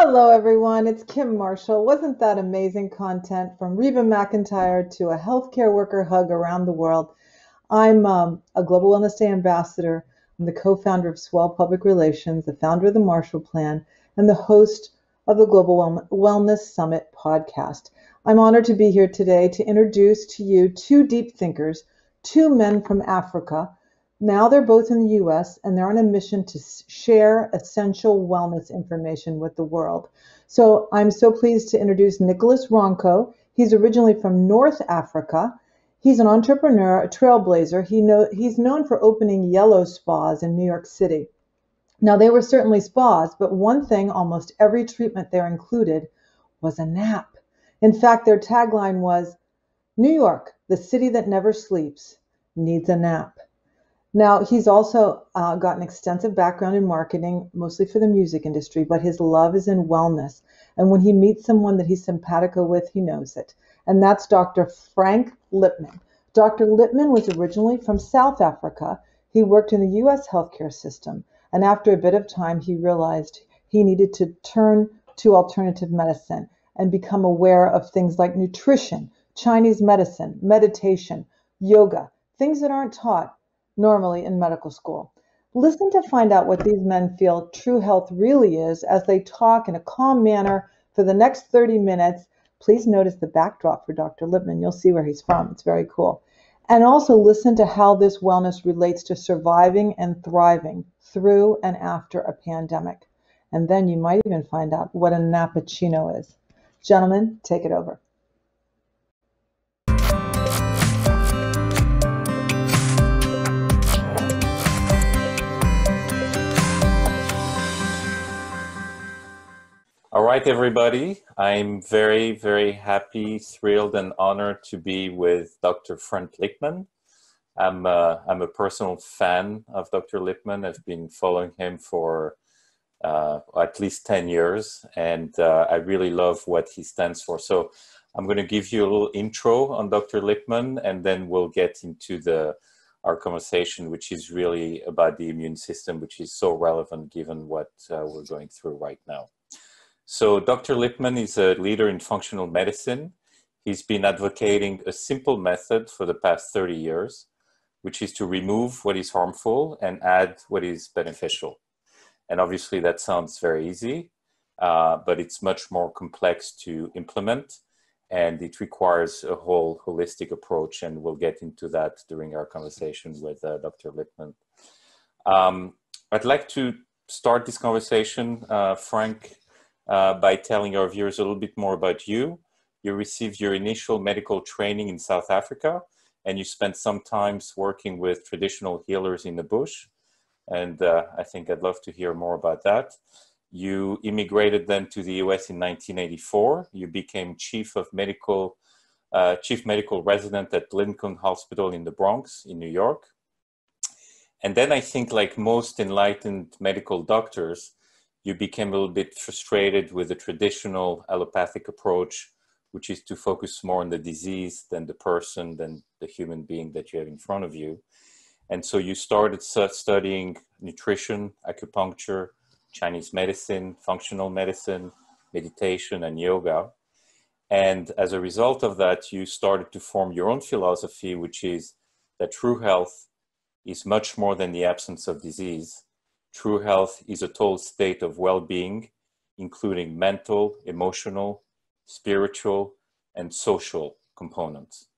Hello, everyone. It's Kim Marshall. Wasn't that amazing content from Reba McEntire to a healthcare worker hug around the world? I'm a Global Wellness Day ambassador. I'm the co-founder of Swell Public Relations, the founder of the Marshall Plan, and the host of the Global Wellness Summit podcast. I'm honored to be here today to introduce to you two deep thinkers, two men from Africa. Now they're both in the US and they're on a mission to share essential wellness information with the world. So I'm so pleased to introduce Nicolas Ronco. He's originally from North Africa. He's an entrepreneur, a trailblazer. He's known for opening yellow spas in New York City. Now, they were certainly spas, but one thing almost every treatment there included was a nap. In fact, their tagline was, New York, the city that never sleeps, needs a nap. Now, he's also got an extensive background in marketing, mostly for the music industry, but his love is in wellness. And when he meets someone that he's simpatico with, he knows it. And that's Dr. Frank Lipman. Dr. Lipman was originally from South Africa. He worked in the US healthcare system. And after a bit of time, he realized he needed to turn to alternative medicine and become aware of things like nutrition, Chinese medicine, meditation, yoga, things that aren't taught normally in medical school. Listen to find out what these men feel true health really is as they talk in a calm manner for the next 30 minutes. Please notice the backdrop for Dr. Lipman. You'll see where he's from. It's very cool. And also listen to how this wellness relates to surviving and thriving through and after a pandemic. And then you might even find out what a nappuccino is. Gentlemen, take it over. All right, everybody. I'm very, very happy, thrilled, and honored to be with Dr. Frank Lipman. I'm a personal fan of Dr. Lipman. I've been following him for at least 10 years, and I really love what he stands for. So I'm going to give you a little intro on Dr. Lipman, and then we'll get into our conversation, which is really about the immune system, which is so relevant given what we're going through right now. So Dr. Lipman is a leader in functional medicine. He's been advocating a simple method for the past 30 years, which is to remove what is harmful and add what is beneficial. And obviously that sounds very easy, but it's much more complex to implement, and it requires a whole holistic approach, and we'll get into that during our conversation with Dr. Lipman. I'd like to start this conversation, Frank, by telling our viewers a little bit more about you. You received your initial medical training in South Africa, and you spent some time working with traditional healers in the bush. And I think I'd love to hear more about that. You immigrated then to the US in 1984. You became chief medical resident at Lincoln Hospital in the Bronx in New York. And then I think, like most enlightened medical doctors, you became a little bit frustrated with the traditional allopathic approach, which is to focus more on the disease than the person, than the human being that you have in front of you. And so you started studying nutrition, acupuncture, Chinese medicine, functional medicine, meditation, and yoga. And as a result of that, you started to form your own philosophy, which is that true health is much more than the absence of disease. True health is a total state of well-being, including mental, emotional, spiritual, and social components.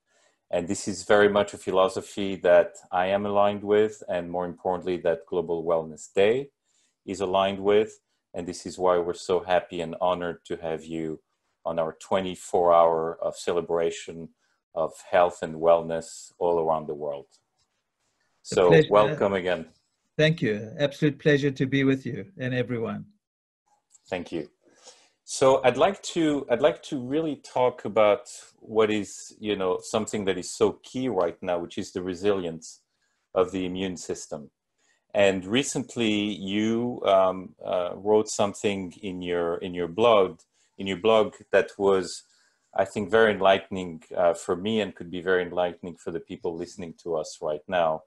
And this is very much a philosophy that I am aligned with, and more importantly, that Global Wellness Day is aligned with. And this is why we're so happy and honored to have you on our 24-hour of celebration of health and wellness all around the world. So welcome again. Thank you. Absolute pleasure to be with you and everyone. Thank you. So I'd like to really talk about what is, something that is so key right now, which is the resilience of the immune system. And recently you wrote something in your blog that was, I think, very enlightening for me, and could be very enlightening for the people listening to us right now.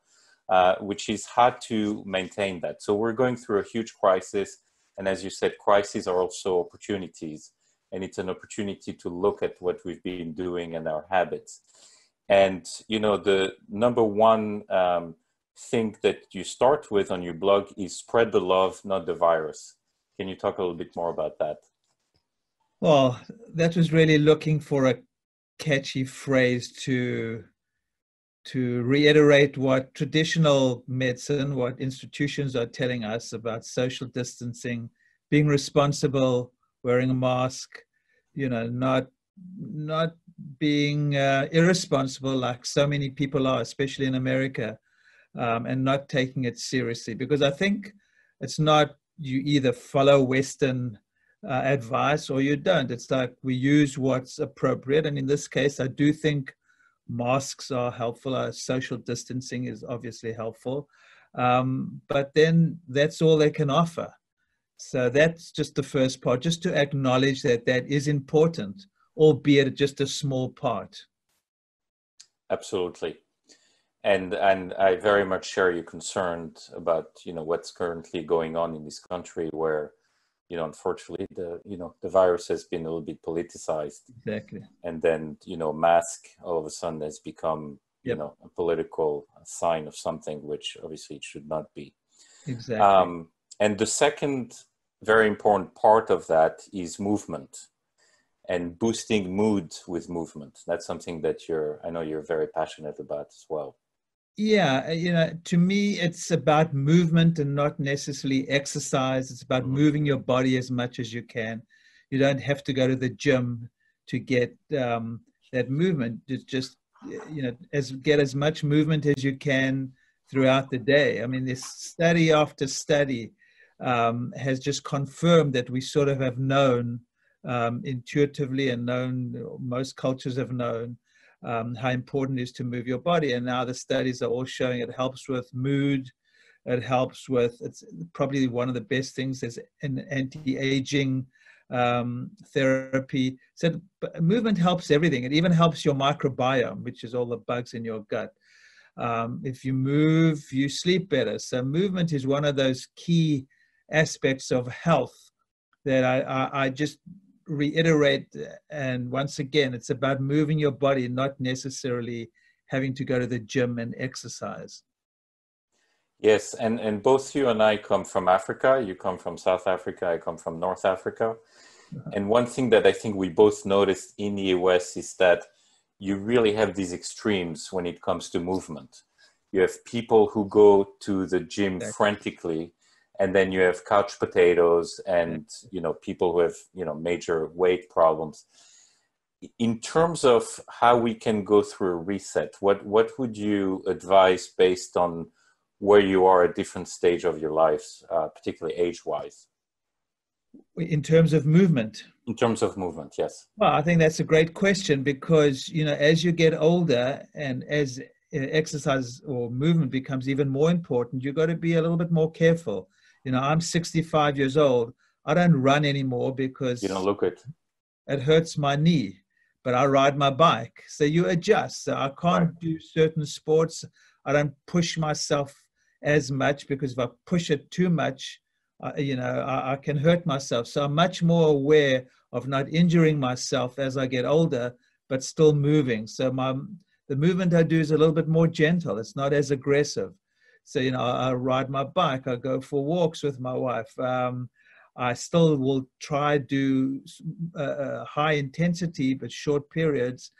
Which is how to maintain that. So we're going through a huge crisis, And as you said, crises are also opportunities. And it's an opportunity to look at what we've been doing and our habits. And, you know, the number one thing that you start with on your blog is spread the love, not the virus. Can you talk a little bit more about that? Well, that was really looking for a catchy phrase to reiterate what traditional medicine, what institutions are telling us about social distancing, being responsible, wearing a mask, you know, not being irresponsible like so many people are, especially in America, and not taking it seriously. Because I think it's not you either follow Western advice or you don't. It's like we use what's appropriate. And in this case, I do think masks are helpful. Social distancing is obviously helpful. But then that's all they can offer. So that's just the first part, just to acknowledge that that is important, albeit just a small part. Absolutely. And I very much share your concern about, you know, what's currently going on in this country where, you know, unfortunately, the virus has been a little bit politicized. Exactly. And then, you know, mask all of a sudden has become, you know, a political sign of something, which obviously it should not be. Exactly. And the second very important part of that is movement and boosting mood with movement. That's something that I know you're very passionate about as well. Yeah, you know, to me, it's about movement and not necessarily exercise. It's about moving your body as much as you can. You don't have to go to the gym to get that movement. It's just, you know, get as much movement as you can throughout the day. I mean, this study after study has just confirmed that we sort of have known intuitively and known, most cultures have known, how important it is to move your body. And now the studies are all showing it helps with mood. It helps with, it's probably one of the best things is an anti-aging therapy. So movement helps everything. It even helps your microbiome, which is all the bugs in your gut. If you move, you sleep better. So movement is one of those key aspects of health that I just reiterate. And once again, it's about moving your body, not necessarily having to go to the gym and exercise. Yes, and both you and I come from Africa. You come from South Africa, I come from North Africa. And one thing that I think we both noticed in the US is that you really have these extremes when it comes to movement. You have people who go to the gym frantically, and then you have couch potatoes and, you know, people who have, you know, major weight problems. In terms of how we can go through a reset, what would you advise based on where you are at different stage of your lives, particularly age-wise? In terms of movement? In terms of movement, yes. Well, I think that's a great question because, you know, as you get older and as exercise or movement becomes even more important, you've got to be a little bit more careful. You know, I'm 65 years old. I don't run anymore because you don't look it. It hurts my knee, but I ride my bike. So you adjust. So I can't do certain sports. I don't push myself as much because if I push it too much, you know, I can hurt myself. So I'm much more aware of not injuring myself as I get older, but still moving. So the movement I do is a little bit more gentle. It's not as aggressive. So, you know, I ride my bike. I go for walks with my wife. I still will try to do high intensity, but short periods,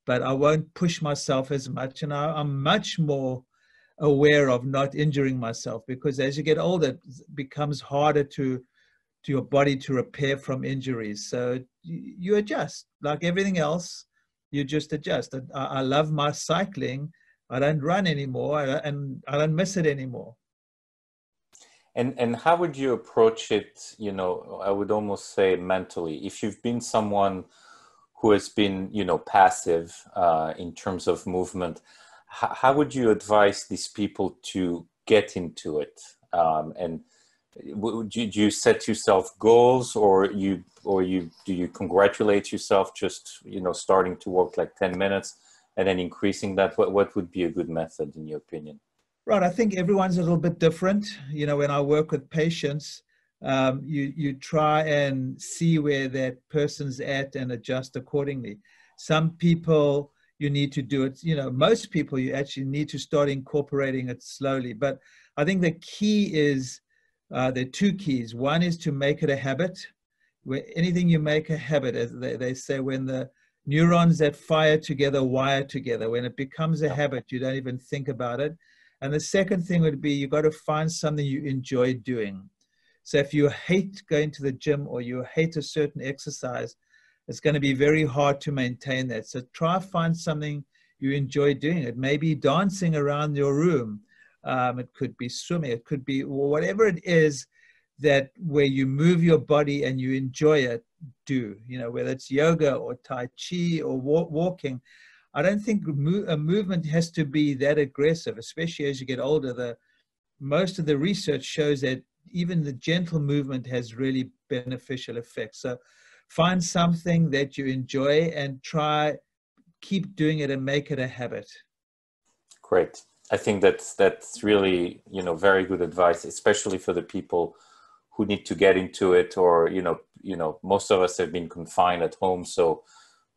but I won't push myself as much. And I'm much more aware of not injuring myself because as you get older, it becomes harder to your body to repair from injuries. So you adjust like everything else. You just adjust. I love my cycling. I don't run anymore, and I don't miss it anymore. And how would you approach it, you know, I would almost say mentally, if you've been someone who has been, you know, passive in terms of movement, how would you advise these people to get into it? And do you set yourself goals or do you congratulate yourself just, you know, starting to walk like 10 minutes and then increasing that? What would be a good method in your opinion? Right. I think everyone's a little bit different. You know, when I work with patients, you try and see where that person's at and adjust accordingly. Some people, you need to do it, most people you actually need to start incorporating it slowly. But I think the key is, there are two keys. One is to make it a habit. Where anything you make a habit, as they say, when the neurons that fire together wire together, when it becomes a habit, you don't even think about it. And the second thing would be, you've got to find something you enjoy doing. So if you hate going to the gym or you hate a certain exercise, it's going to be very hard to maintain that. So try find something you enjoy doing. It may be dancing around your room. It could be swimming. It could be whatever it is that where you move your body and you enjoy it, do, whether it's yoga or Tai Chi or walking. I don't think a movement has to be that aggressive, especially as you get older. Most of the research shows that even the gentle movement has really beneficial effects. So find something that you enjoy and keep doing it and make it a habit. Great. I think that's really, very good advice, especially for the people who need to get into it, or, most of us have been confined at home. So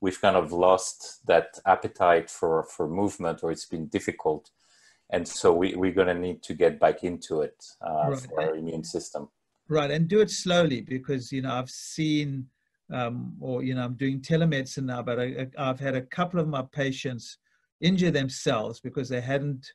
we've kind of lost that appetite for movement, or it's been difficult. And so we're going to need to get back into it for our immune system. Right. And do it slowly, because, I've seen, I'm doing telemedicine now, but I've had a couple of my patients injure themselves because they hadn't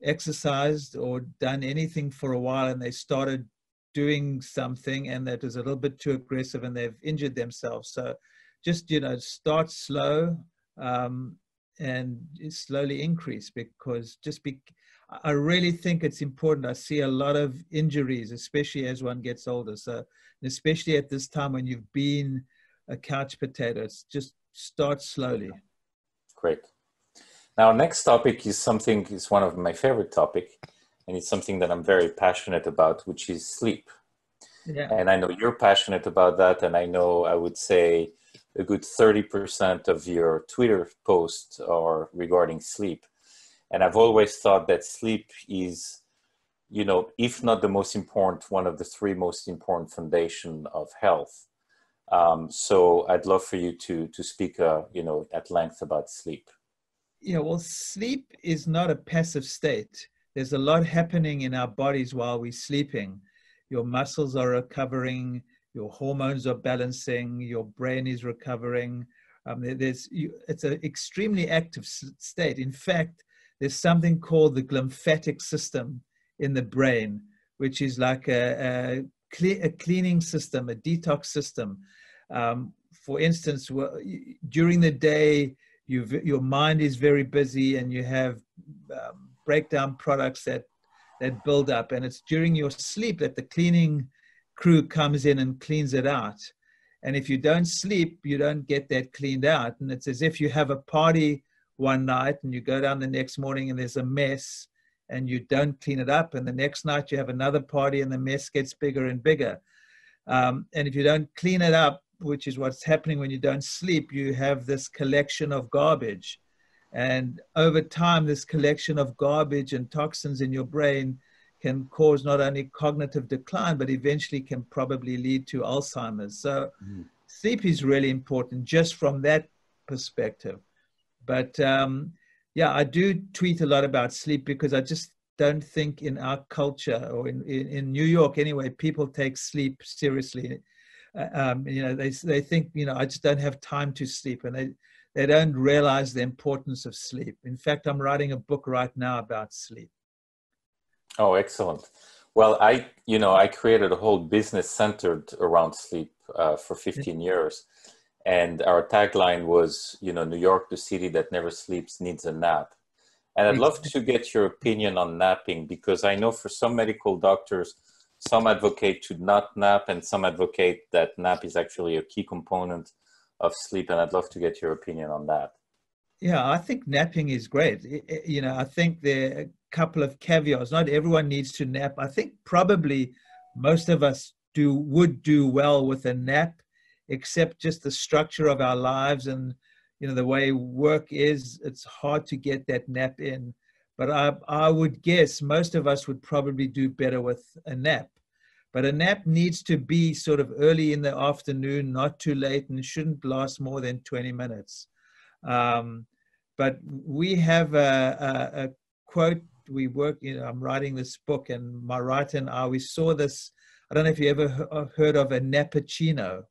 exercised or done anything for a while, and they started doing something and that was a little bit too aggressive and they've injured themselves. So just, start slow and slowly increase, because I really think it's important. I see a lot of injuries, especially as one gets older. So especially at this time when you've been a couch potato, it's just start slowly. Great. Now, next topic is one of my favorite topic, and it's something that I'm very passionate about, which is sleep. Yeah. And I know you're passionate about that. And I know, I would say, a good 30% of your Twitter posts are regarding sleep. And I've always thought that sleep is, if not the most important, one of the three most important foundation of health. So I'd love for you to speak, at length about sleep. Yeah, well, sleep is not a passive state. There's a lot happening in our bodies while we're sleeping. Your muscles are recovering, your hormones are balancing, your brain is recovering. It's an extremely active state. In fact, there's something called the glymphatic system in the brain, which is like a cleaning system, a detox system. For instance, during the day, your mind is very busy and you have breakdown products that build up, and it's during your sleep that the cleaning crew comes in and cleans it out. And if you don't sleep, you don't get that cleaned out. And it's as if you have a party one night and you go down the next morning and there's a mess and you don't clean it up. And the next night you have another party and the mess gets bigger and bigger. And if you don't clean it up, which is what's happening when you don't sleep, you have this collection of garbage. And over time, this collection of garbage and toxins in your brain can cause not only cognitive decline, but eventually can probably lead to Alzheimer's. So sleep is really important just from that perspective. But I do tweet a lot about sleep because I just don't think in our culture, or in New York anyway, people take sleep seriously. They think, I just don't have time to sleep, and they don't realize the importance of sleep. In fact, I'm writing a book right now about sleep. Oh, excellent. Well, I created a whole business centered around sleep for 15 years. And our tagline was, New York, the city that never sleeps, needs a nap. And I'd love to get your opinion on napping, because I know for some medical doctors, some advocate to not nap and some advocate that nap is actually a key component of sleep. And I'd love to get your opinion on that. Yeah, I think napping is great. I think there are a couple of caveats. Not everyone needs to nap. I think probably most of us would do well with a nap, except just the structure of our lives and, the way work is, it's hard to get that nap in. But I would guess most of us would probably do better with a nap. But a nap needs to be sort of early in the afternoon, not too late, and shouldn't last more than 20 minutes. But we have a quote. We work, I'm writing this book, and my writer and I, we saw this. I don't know if you ever heard of a nappuccino.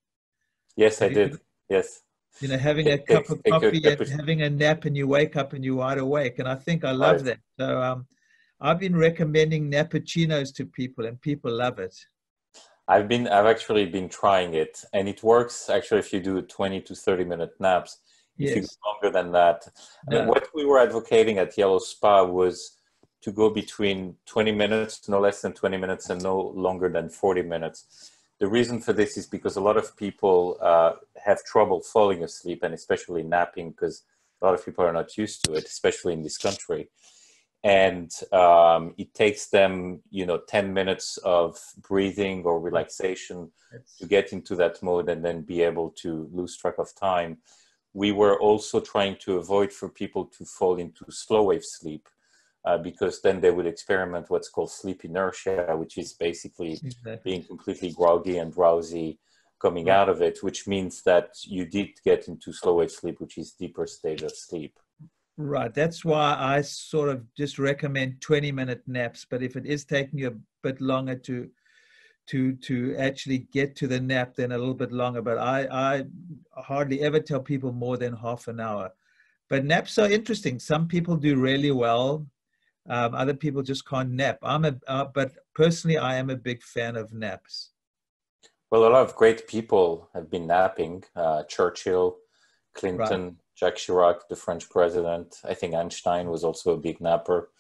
Yes, I did. Yes. Having a cup of coffee and having a nap, and you wake up and you're wide awake. And I think I love that. So I've been recommending nappuccinos to people, and people love it. I've actually been trying it, and it works actually if you do 20 to 30-minute naps. If you go longer than that. I mean, what we were advocating at Yellow Spa was to go between 20 minutes, no less than 20 minutes, and no longer than 40 minutes. The reason for this is because a lot of people have trouble falling asleep, and especially napping, because a lot of people are not used to it, especially in this country. And it takes them, 10 minutes of breathing or relaxation to get into that mode and then be able to lose track of time. We were also trying to avoid for people to fall into slow wave sleep because then they would experiment what's called sleep inertia, which is basically being completely groggy and drowsy coming out of it, which means that you did get into slow wave sleep, which is deeper stage of sleep. Right. That's why I sort of just recommend 20-minute naps. But if it is taking you a bit longer to actually get to the nap, then a little bit longer. But I hardly ever tell people more than half an hour. But naps are interesting. Some people do really well. Other people just can't nap. But personally, I am a big fan of naps. Well, a lot of great people have been napping. Churchill, Clinton. Right. Jacques Chirac, the French president. I think Einstein was also a big napper.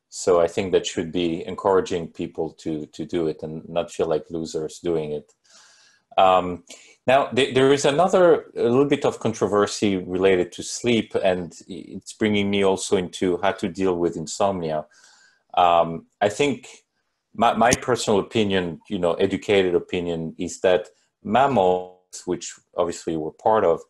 So I think that should be encouraging people to do it and not feel like losers doing it. Now, there is a little bit of controversy related to sleep, and it's bringing me also into how to deal with insomnia. I think my personal opinion, educated opinion, is that mammals, which obviously we're part of,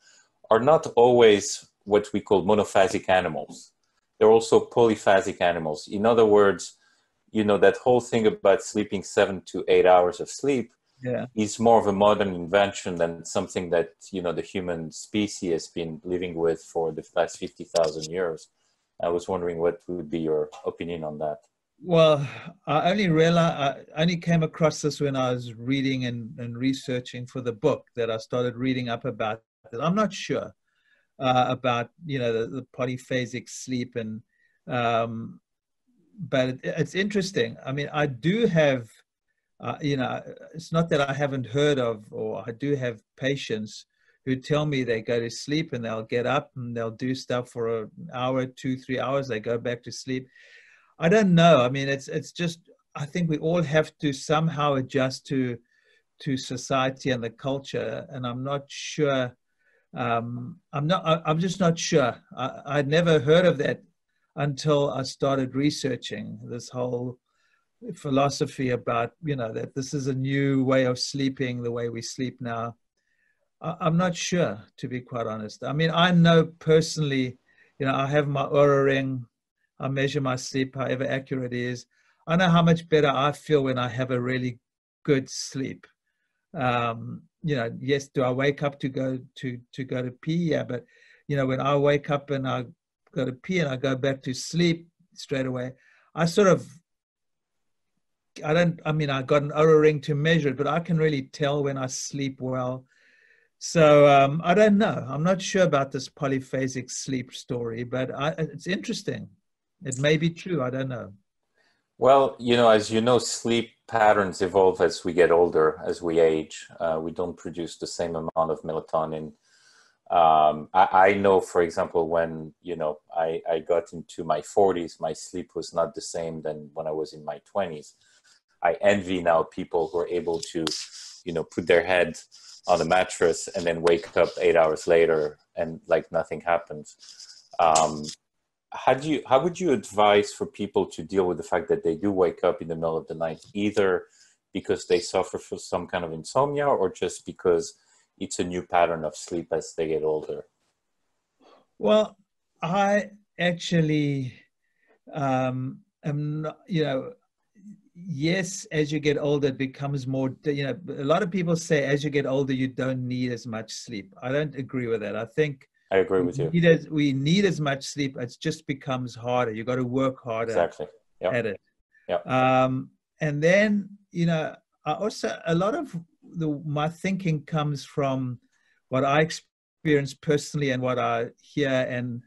are not always what we call monophasic animals. They're also polyphasic animals. In other words, that whole thing about sleeping 7 to 8 hours of sleep is more of a modern invention than something that, the human species has been living with for the last 50,000 years. I was wondering what would be your opinion on that. Well, I only came across this when I was reading and researching for the book that I started reading up about. I'm not sure about the polyphasic sleep, and but it's interesting. I mean, I do have it's not that I haven't heard of, or I do have patients who tell me they go to sleep and they'll get up and they'll do stuff for an hour, 2-3 hours, they go back to sleep. I don't know. I mean, it's just, I think we all have to somehow adjust to society and the culture, and I'm not sure. I'm just not sure. I'd never heard of that until I started researching this whole philosophy about, that this is a new way of sleeping, the way we sleep now. I'm not sure, to be quite honest. I mean, I know personally, I have my Oura ring. I measure my sleep, however accurate it is. I know how much better I feel when I have a really good sleep. Yes, do I wake up to go to pee? Yeah, but when I wake up and I go to pee and I go back to sleep straight away, I got an Oura ring to measure it, but I can really tell when I sleep well. So I don't know. I'm not sure about this polyphasic sleep story, but it's interesting. It may be true. I don't know. Well, as you know, sleep patterns evolve as we get older, as we age. We don't produce the same amount of melatonin. I know, for example, when, I got into my 40s, my sleep was not the same than when I was in my 20s. I envy now people who are able to, put their head on the mattress and then wake up 8 hours later and like nothing happens. How would you advise for people to deal with the fact that they do wake up in the middle of the night, either because they suffer from some kind of insomnia or just because it's a new pattern of sleep as they get older? Well, I actually am not, yes, as you get older, it becomes more, you know, a lot of people say as you get older, you don't need as much sleep. I don't agree with that. I think I agree with you. we need as much sleep. It just becomes harder. You got to work harder Exactly. Yep. at it. Yep. And then, you know, I also, a lot of my thinking comes from what I experience personally and what I hear and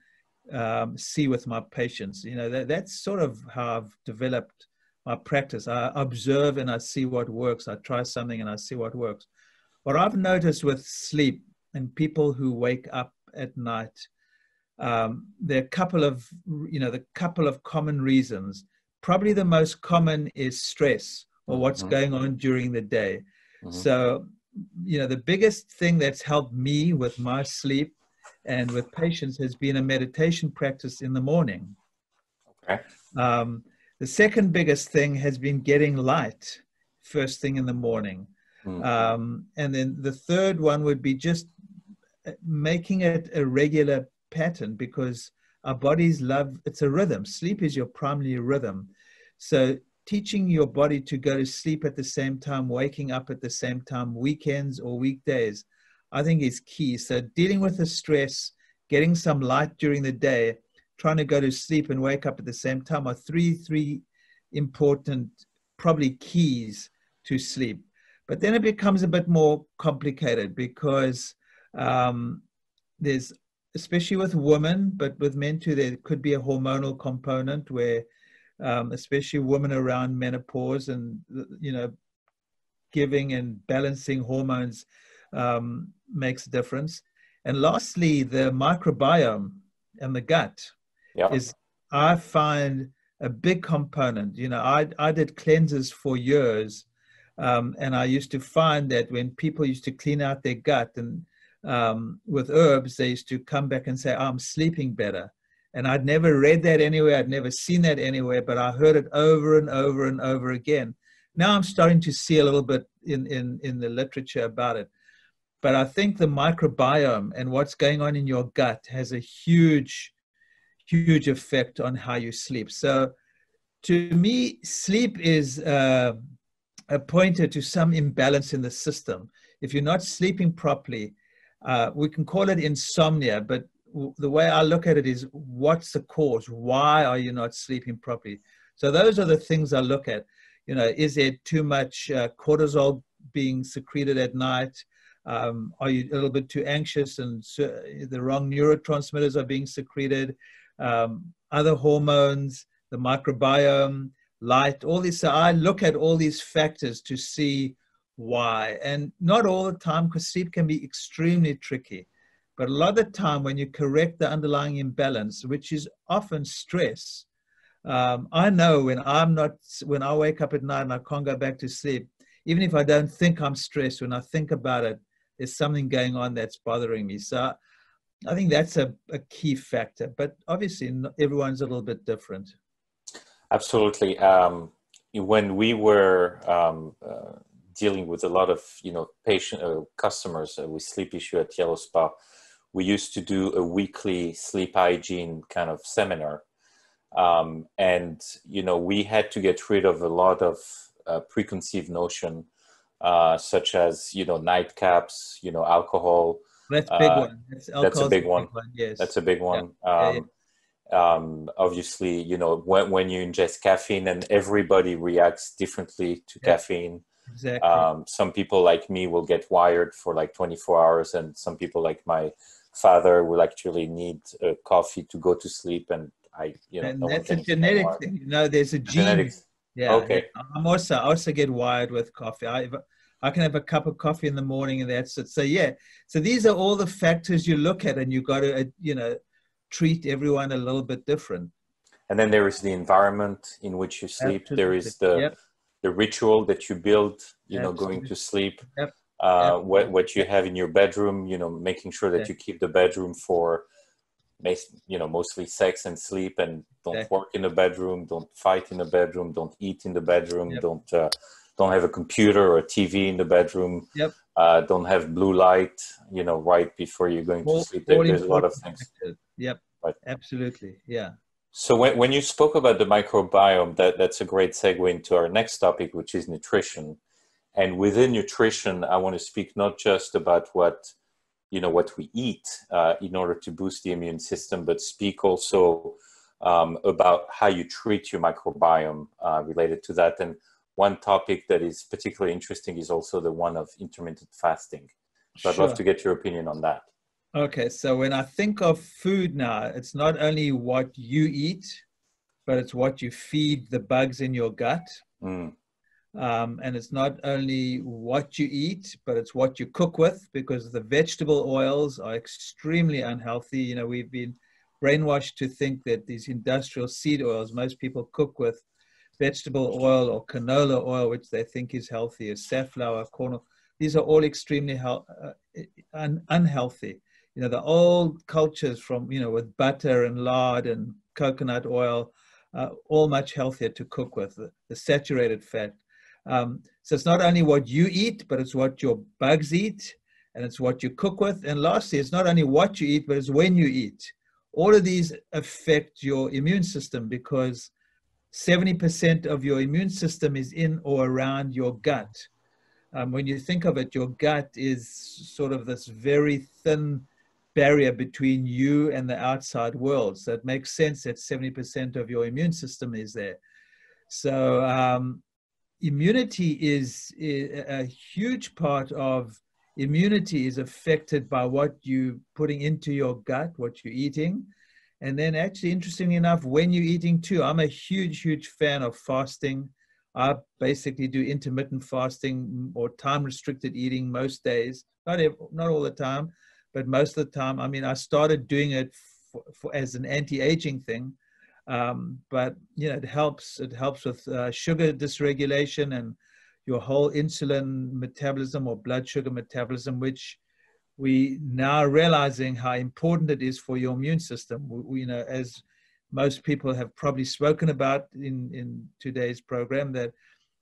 see with my patients. You know, that's sort of how I've developed my practice. I observe and I see what works. I try something and I see what works. What I've noticed with sleep and people who wake up at night, there are a couple of, you know, the couple of common reasons. Probably the most common is stress or what's going on during the day. So, you know, the biggest thing that's helped me with my sleep and with patients has been a meditation practice in the morning. Okay. The second biggest thing has been getting light first thing in the morning. And then the third one would be just making it a regular pattern, because our bodies love, it's a rhythm. Sleep is your primary rhythm. So teaching your body to go to sleep at the same time, waking up at the same time, weekends or weekdays, I think is key. So dealing with the stress, getting some light during the day, trying to go to sleep and wake up at the same time are three important, probably keys to sleep. But then it becomes a bit more complicated because there's, especially with women, but with men too, there could be a hormonal component where, especially women around menopause and, you know, giving and balancing hormones makes a difference. And lastly, the microbiome and the gut is, I find, a big component. You know, I did cleanses for years, and I used to find that when people used to clean out their gut and with herbs, they used to come back and say, oh, I'm sleeping better. And I'd never read that anywhere. I'd never seen that anywhere, but I heard it over and over and over again. Now I'm starting to see a little bit in the literature about it. But I think the microbiome and what's going on in your gut has a huge effect on how you sleep. So to me, sleep is a pointer to some imbalance in the system. If you're not sleeping properly, we can call it insomnia, but the way I look at it is, what's the cause? Why are you not sleeping properly? So those are the things I look at. You know, is there too much cortisol being secreted at night? Are you a little bit too anxious and the wrong neurotransmitters are being secreted? Other hormones, the microbiome, light, all this. So I look at all these factors to see why. And not all the time, because sleep can be extremely tricky. But a lot of the time when you correct the underlying imbalance, which is often stress, I know when I wake up at night and I can't go back to sleep, even if I don't think I'm stressed, when I think about it, there's something going on that's bothering me. So I think that's a key factor, but obviously everyone's a little bit different. Absolutely. When we were dealing with a lot of, you know, customers with sleep issue at Yellow Spa, we used to do a weekly sleep hygiene kind of seminar. And, you know, we had to get rid of a lot of preconceived notion, such as, you know, nightcaps, you know, alcohol. That's a big one. That's a big one. Yes. That's a big one. Yeah. Obviously, you know, when you ingest caffeine, and everybody reacts differently to caffeine. Exactly. Some people like me will get wired for like 24 hours, and some people like my father will actually need coffee to go to sleep. And and that's a genetic thing. You know, there's a gene. Genetics. Yeah. Okay. I also get wired with coffee. I can have a cup of coffee in the morning and that's it. So yeah. So these are all the factors you look at, and you got to, you know, treat everyone a little bit different. And then there is the environment in which you sleep. Absolutely. There is the ritual that you build, you know, going to sleep. What you have in your bedroom, you know, making sure that you keep the bedroom for, you know, mostly sex and sleep, and don't work in the bedroom, don't fight in the bedroom, don't eat in the bedroom, don't have a computer or a TV in the bedroom, don't have blue light, you know, right before you're going to sleep. There's a lot of things. Yep. Right. Absolutely. Yeah. So when you spoke about the microbiome, that's a great segue into our next topic, which is nutrition. And within nutrition, I want to speak not just about what we eat in order to boost the immune system, but speak also about how you treat your microbiome related to that. And one topic that is particularly interesting is also the one of intermittent fasting. So I'd love to get your opinion on that. Okay, so when I think of food now, it's not only what you eat, but it's what you feed the bugs in your gut. And it's not only what you eat, but it's what you cook with, because the vegetable oils are extremely unhealthy. You know, we've been brainwashed to think that these industrial seed oils, most people cook with vegetable oil or canola oil, which they think is healthy, or safflower, corn oil. These are all extremely unhealthy. You know, the old cultures from, with butter and lard and coconut oil, all much healthier to cook with, the saturated fat. So it's not only what you eat, but it's what your bugs eat, and it's what you cook with. And lastly, it's not only what you eat, but it's when you eat. All of these affect your immune system, because 70% of your immune system is in or around your gut. When you think of it, your gut is sort of this very thin barrier between you and the outside world. So it makes sense that 70% of your immune system is there. So immunity is a huge part of immunity is affected by what you're putting into your gut, what you're eating. And then actually, interestingly enough, when you're eating too, I'm a huge fan of fasting. I basically do intermittent fasting or time-restricted eating most days, not all the time, but most of the time. I mean, I started doing it as an anti-aging thing, but it helps. It helps with sugar dysregulation and your whole insulin metabolism or blood sugar metabolism, which we now realizing how important it is for your immune system. We as most people have probably spoken about in today's program, that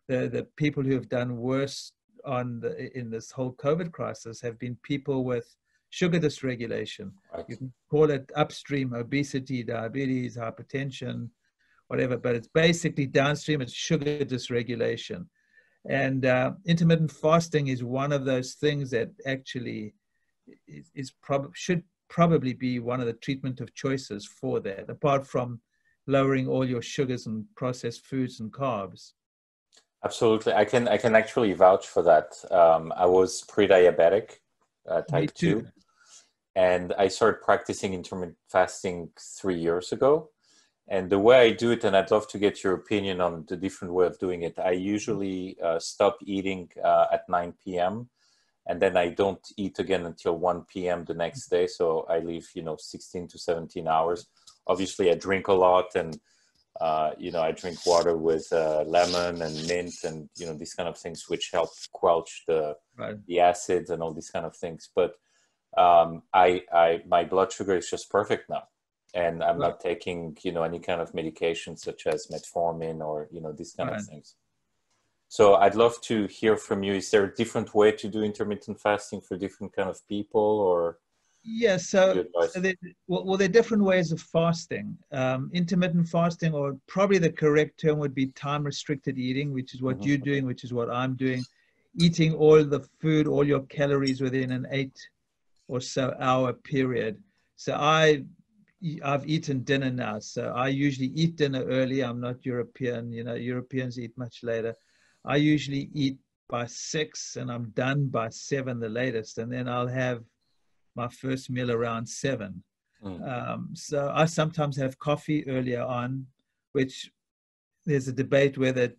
the people who have done worse in this whole COVID crisis have been people with sugar dysregulation. Right. You can call it upstream obesity, diabetes, hypertension, whatever, but it's basically downstream, it's sugar dysregulation. And intermittent fasting is one of those things that actually should probably be one of the treatment of choices for that, apart from lowering all your sugars and processed foods and carbs. Absolutely. I can actually vouch for that. I was pre-diabetic, type 2, and I started practicing intermittent fasting 3 years ago. And the way I do it, and I'd love to get your opinion on the different way of doing it, I usually stop eating at 9 p.m. and then I don't eat again until 1 p.m. the next day. So I leave, 16 to 17 hours. Obviously, I drink a lot, and, I drink water with lemon and mint and, these kind of things, which help quelch the acids and all these kind of things. But my blood sugar is just perfect now. And I'm not taking, any kind of medication such as metformin or, these kind of things. So I'd love to hear from you. Is there a different way to do intermittent fasting for different kind of people, or? Yes, there are different ways of fasting. Intermittent fasting, or probably the correct term would be time-restricted eating, which is what you're doing, which is what I'm doing. Eating all the food, all your calories within an 8 or so hour period. So I've eaten dinner now. So I usually eat dinner early. I'm not European. Europeans eat much later. I usually eat by 6 and I'm done by 7 the latest. And then I'll have my first meal around 7. So I sometimes have coffee earlier on, which there's a debate whether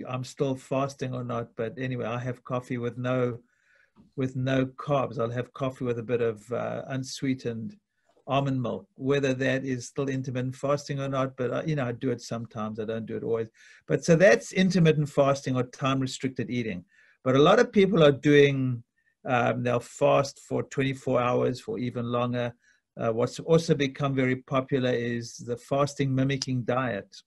I'm still fasting or not. But anyway, I have coffee with no carbs. I'll have coffee with a bit of unsweetened almond milk, whether that is still intermittent fasting or not. But I do it sometimes. I don't do it always. But so that's intermittent fasting or time-restricted eating. But a lot of people are doing, they'll fast for 24 hours for even longer. What's also become very popular is the fasting mimicking diet,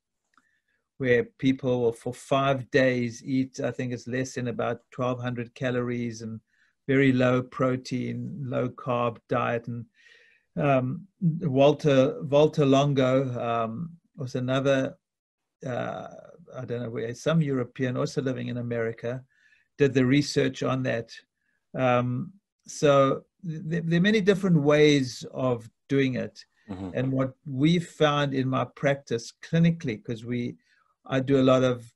where people will for 5 days eat, I think it's less than about 1,200 calories and very low protein, low carb diet. And Walter Longo, was another, I don't know where, some European also living in America, did the research on that. So there are many different ways of doing it. Mm-hmm. And what we found in my practice clinically, because I do a lot of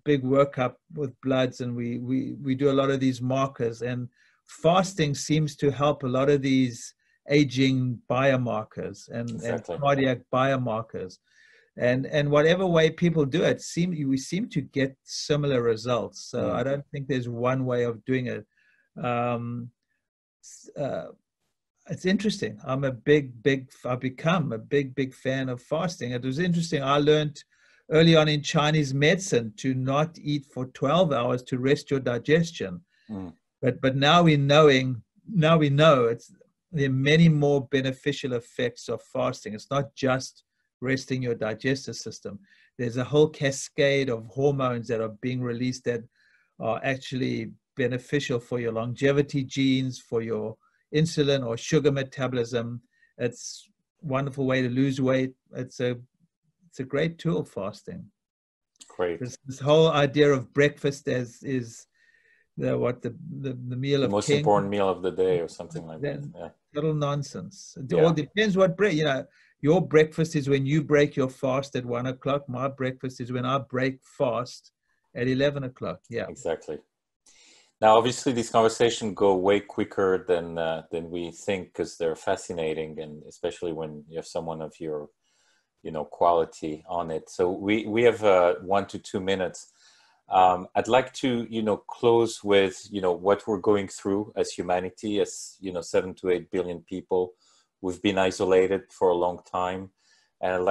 big workup with bloods, and we do a lot of these markers, and fasting seems to help a lot of these aging biomarkers and cardiac biomarkers. And whatever way people do it, we seem to get similar results. So I don't think there's one way of doing it. It's interesting. I've become a big fan of fasting. It was interesting. I learned early on in Chinese medicine to not eat for 12 hours to rest your digestion. But now we know there are many more beneficial effects of fasting. It's not just resting your digestive system. There's a whole cascade of hormones that are being released that are actually beneficial for your longevity genes, for your insulin or sugar metabolism. It's a wonderful way to lose weight. It's a great tool, fasting. Great. This whole idea of breakfast is the meal of most king. Important meal of the day or something like that. Yeah. Total nonsense. It all depends what break. Your breakfast is when you break your fast at 1 o'clock. My breakfast is when I break fast at 11 o'clock. Yeah, exactly. Now, obviously, these conversations go way quicker than we think, because they're fascinating, and especially when you have someone of your, quality on it. So we have 1 to 2 minutes. I'd like to, close with, what we're going through as humanity, as 7 to 8 billion people. We've been isolated for a long time, and I'd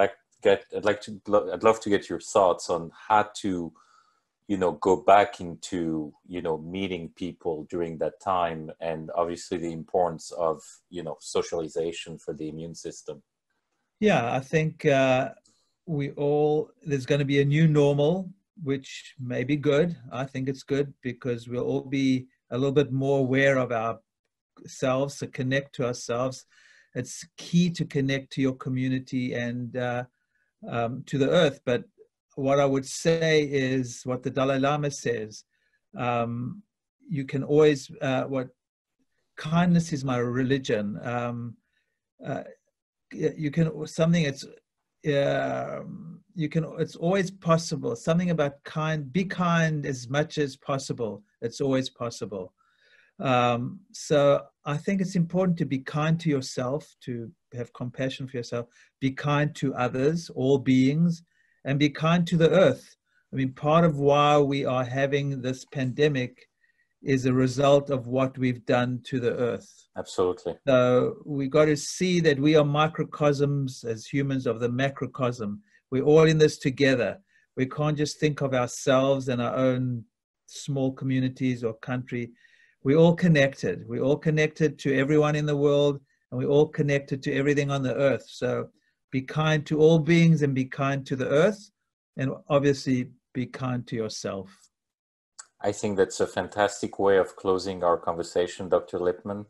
love to get your thoughts on how to, go back into, meeting people during that time, and obviously the importance of, socialization for the immune system. Yeah, I think there's going to be a new normal, which may be good. I think it's good because we'll all be a little bit more aware of ourselves, to connect to ourselves. It's key to connect to your community and to the earth. But what I would say is what the Dalai Lama says. You can always, kindness is my religion. It's always possible. Something about be kind as much as possible. It's always possible. So I think it's important to be kind to yourself, to have compassion for yourself, be kind to others, all beings, and be kind to the earth. I mean, part of why we are having this pandemic is a result of what we've done to the earth. Absolutely. So we got to see that we are microcosms as humans of the macrocosm. We're all in this together. We can't just think of ourselves and our own small communities or country. We're all connected. We're all connected to everyone in the world, and we're all connected to everything on the earth. So be kind to all beings and be kind to the earth, and obviously be kind to yourself. I think that's a fantastic way of closing our conversation, Dr. Lipman.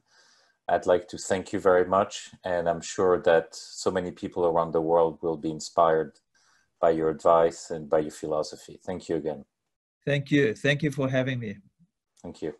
I'd like to thank you very much, and I'm sure that so many people around the world will be inspired by your advice and by your philosophy. Thank you again. Thank you. Thank you for having me. Thank you.